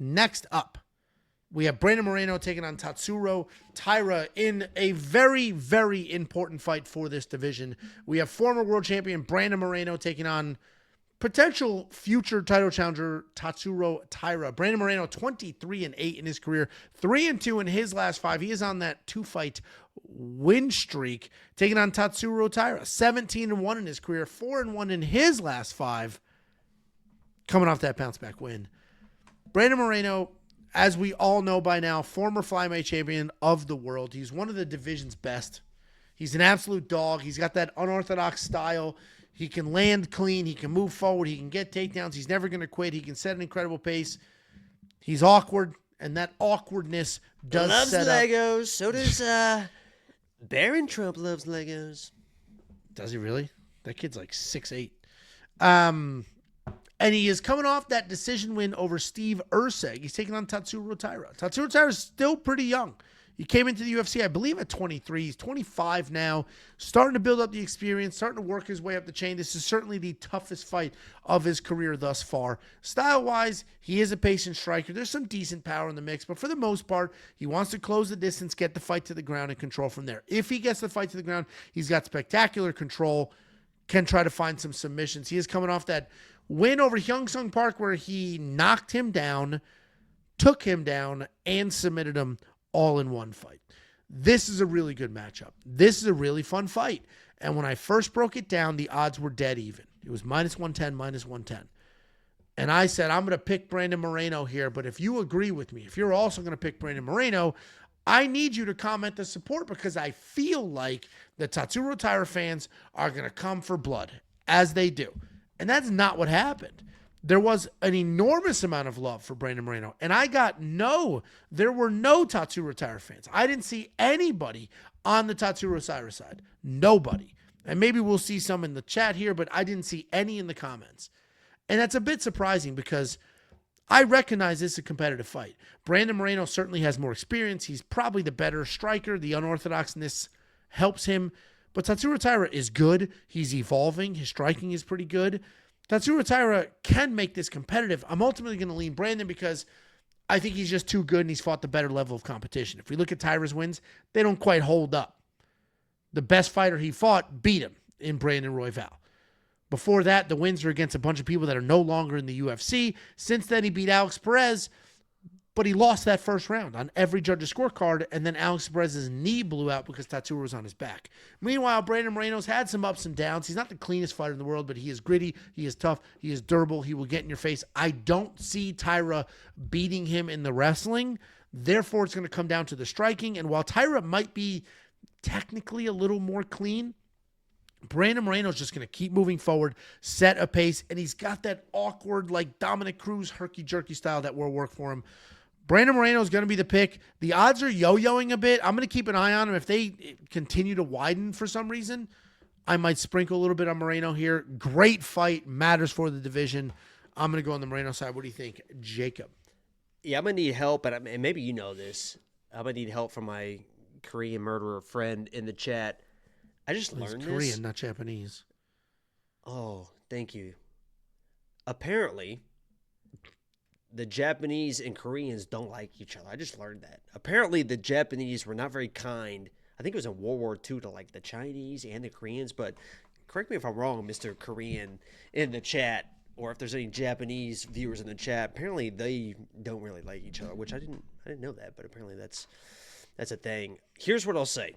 Next up, we have Brandon Moreno taking on Tatsuro Taira in a very, very important fight for this division. We have former world champion Brandon Moreno taking on potential future title challenger Tatsuro Taira. Brandon Moreno, 23-8 in his career, 3-2 in his last 5. He is on that 2-fight win streak, taking on Tatsuro Taira, 17-1 in his career, 4-1 in his last 5, coming off that bounce back win. Brandon Moreno, as we all know by now, former flyweight champion of the world. He's one of the division's best. He's an absolute dog. He's got that unorthodox style. He can land clean. He can move forward. He can get takedowns. He's never going to quit. He can set an incredible pace. He's awkward, and that awkwardness does loves set Legos. up. So does Baron Trump loves Legos. Does he really? That kid's like 6'8". And he is coming off that decision win over Steve Erceg. He's taking on Tatsuro Taira. Tatsuro Taira is still pretty young. He came into the UFC, I believe, at 23. He's 25 now, starting to build up the experience, starting to work his way up the chain. This is certainly the toughest fight of his career thus far. Style-wise, he is a patient striker. There's some decent power in the mix, but for the most part, he wants to close the distance, get the fight to the ground, and control from there. If he gets the fight to the ground, he's got spectacular control, can try to find some submissions. He is coming off that win over Hyung-Sung Park where he knocked him down, took him down, and submitted him all in one fight. This is a really good matchup. This is a really fun fight. And when I first broke it down, the odds were dead even. It was -110, -110. And I said, I'm going to pick Brandon Moreno here, but if you agree with me, if you're also going to pick Brandon Moreno, I need you to comment the support because I feel like the Tatsuro Taira fans are going to come for blood, as they do. And that's not what happened. There was an enormous amount of love for Brandon Moreno. And there were no Tatsuro Taira fans. I didn't see anybody on the Tatsuro Taira side. Nobody. And maybe we'll see some in the chat here, but I didn't see any in the comments. And that's a bit surprising because I recognize this is a competitive fight. Brandon Moreno certainly has more experience. He's probably the better striker. The unorthodoxness helps him. But Tatsuro Taira is good. He's evolving. His striking is pretty good. Tatsuro Taira can make this competitive. I'm ultimately going to lean Brandon because I think he's just too good and he's fought the better level of competition. If we look at Taira's wins, they don't quite hold up. The best fighter he fought beat him in Brandon Royval. Before that, the wins are against a bunch of people that are no longer in the UFC. Since then, he beat Alex Perez, but he lost that first round on every judge's scorecard, and then Alex Perez's knee blew out because Tatsuro was on his back. Meanwhile, Brandon Moreno's had some ups and downs. He's not the cleanest fighter in the world, but he is gritty, he is tough, he is durable, he will get in your face. I don't see Taira beating him in the wrestling. Therefore, it's going to come down to the striking, and while Taira might be technically a little more clean, Brandon Moreno's just going to keep moving forward, set a pace, and he's got that awkward, like Dominic Cruz, herky-jerky style that will work for him. Brandon Moreno is going to be the pick. The odds are yo-yoing a bit. I'm going to keep an eye on him. If they continue to widen for some reason, I might sprinkle a little bit on Moreno here. Great fight. Matters for the division. I'm going to go on the Moreno side. What do you think, Jacob? Yeah, I'm going to need help, and maybe you know this. I'm going to need help from my Korean murderer friend in the chat. I just learned this. Korean, not Japanese. Oh, thank you. Apparently, the Japanese and Koreans don't like each other. I just learned that. Apparently, the Japanese were not very kind. I think it was in World War II to like the Chinese and the Koreans. But correct me if I'm wrong, Mr. Korean in the chat, or if there's any Japanese viewers in the chat. Apparently, they don't really like each other, which I didn't know that. But apparently, that's a thing. Here's what I'll say.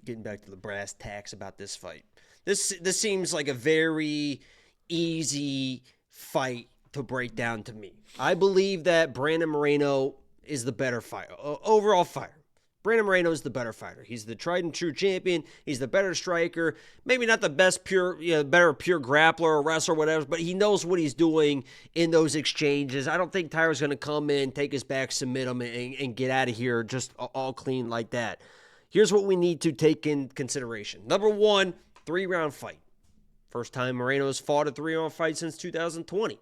Getting back to the brass tacks about this fight. This seems like a very easy fight to break down to me. I believe that Brandon Moreno is the better fighter, overall fighter. Brandon Moreno is the better fighter. He's the tried and true champion. He's the better striker. Maybe not the best better pure grappler or wrestler or whatever, but he knows what he's doing in those exchanges. I don't think Taira's going to come in, take his back, submit him, and get out of here just all clean like that. Here's what we need to take in consideration. Number one, 3-round fight. First time Moreno's fought a 3-round fight since 2020. A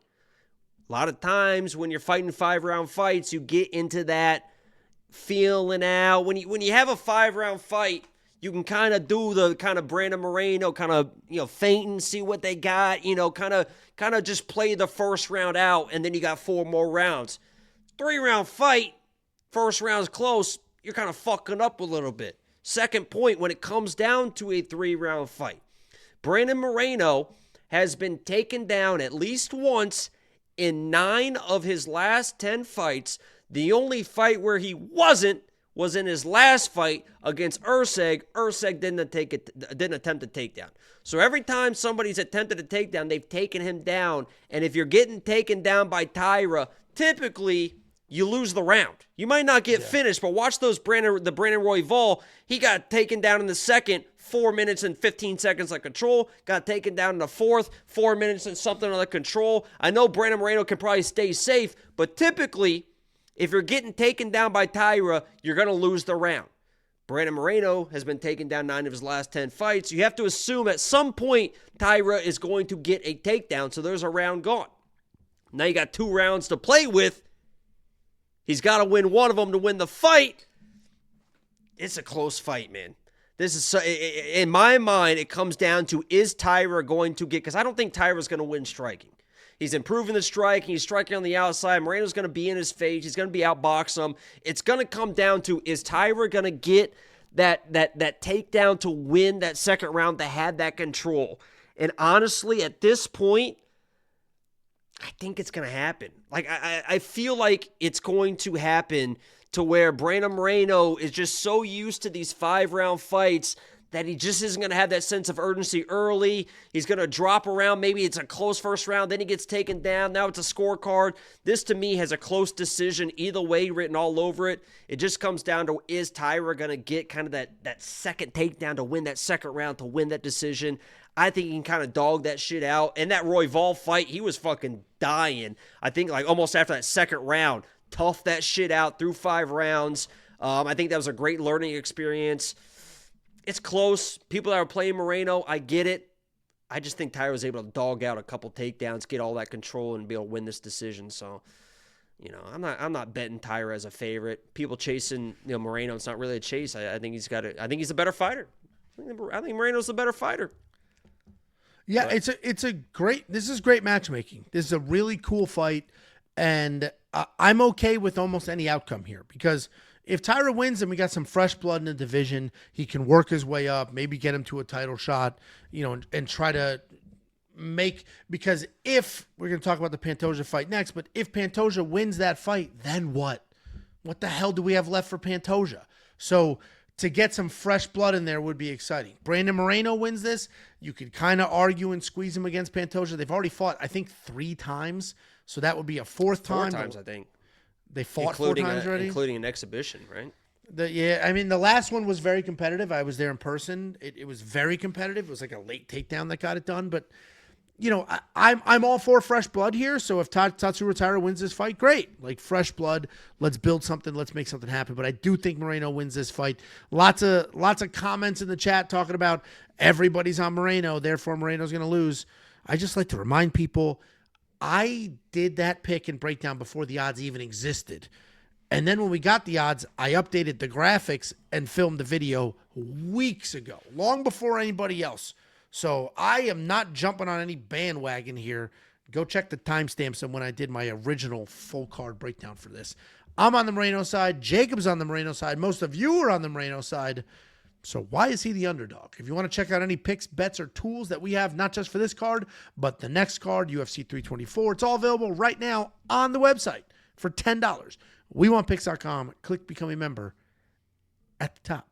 lot of times when you're fighting 5-round fights, you get into that feeling out. When you have a 5-round fight, You can kind of do the kind of Brandon Moreno kind of, feint and see what they got, kind of just play the first round out, and then you got 4 more rounds. 3-round fight, first round's close, you're kind of fucking up a little bit. Second point, when it comes down to a 3-round fight, Brandon Moreno has been taken down at least once in 9 of his last 10 fights. The only fight where he wasn't was in his last fight against Urseg. Urseg didn't attempt a takedown. So every time somebody's attempted a takedown, they've taken him down. And if you're getting taken down by Taira, typically you lose the round. You might not get finished, but watch the Brandon Royval. He got taken down in the second, 4 minutes and 15 seconds on control. Got taken down in the fourth, 4 minutes and something on the control. I know Brandon Moreno can probably stay safe, but typically, if you're getting taken down by Taira, you're going to lose the round. Brandon Moreno has been taken down 9 of his last 10 fights. You have to assume at some point Taira is going to get a takedown, so there's a round gone. Now you got 2 rounds to play with. He's got to win one of them to win the fight. It's a close fight, man. This is in my mind, it comes down to, is Taira going to get, because I don't think Taira's going to win striking. He's improving the striking. He's striking on the outside. Moreno's going to be in his face. He's going to be outbox him. It's going to come down to, is Taira going to get that takedown to win that second round, to have that control? And honestly, at this point, I think it's going to happen. Like, I feel like it's going to happen to where Brandon Moreno is just so used to these 5-round fights that he just isn't going to have that sense of urgency early. He's going to drop around. Maybe it's a close first round, then he gets taken down. Now it's a scorecard. This, to me, has a close decision either way written all over it. It just comes down to, is Taira going to get kind of that second takedown to win that second round, to win that decision? I think he can kind of dog that shit out. And that Royval fight, he was fucking dying. I think like almost after that second round, tough that shit out through 5 rounds. I think that was a great learning experience. It's close. People that are playing Moreno, I get it. I just think Taira was able to dog out a couple takedowns, get all that control, and be able to win this decision. So, I'm not betting Taira as a favorite. People chasing, Moreno. It's not really a chase. I think he's got it. I think he's a better fighter. I think Moreno's the better fighter. Yeah, but this is great matchmaking. This is a really cool fight, and I'm okay with almost any outcome here, because if Taira wins and we got some fresh blood in the division, he can work his way up, maybe get him to a title shot, and try to make, because if we're going to talk about the Pantoja fight next, but if Pantoja wins that fight, then what? What the hell do we have left for Pantoja? So to get some fresh blood in there would be exciting. Brandon Moreno wins this. You could kind of argue and squeeze him against Pantoja. They've already fought, I think, 3 times. So that would be a 4th time. 4 times, I think. They fought 4 times already? Including an exhibition, right? The last one was very competitive. I was there in person. It was very competitive. It was like a late takedown that got it done. But, I'm all for fresh blood here. So if Tatsuro Taira wins this fight, great. Like, fresh blood. Let's build something. Let's make something happen. But I do think Moreno wins this fight. Lots of comments in the chat talking about everybody's on Moreno, therefore Moreno's going to lose. I just like to remind people, I did that pick and breakdown before the odds even existed. And then when we got the odds, I updated the graphics and filmed the video weeks ago, long before anybody else. So I am not jumping on any bandwagon here. Go check the timestamps on when I did my original full card breakdown for this. I'm on the Moreno side. Jacob's on the Moreno side. Most of you are on the Moreno side. So why is he the underdog? If you want to check out any picks, bets, or tools that we have, not just for this card, but the next card, UFC 324, it's all available right now on the website for $10. WeWantPicks.com. Click Become a Member at the top.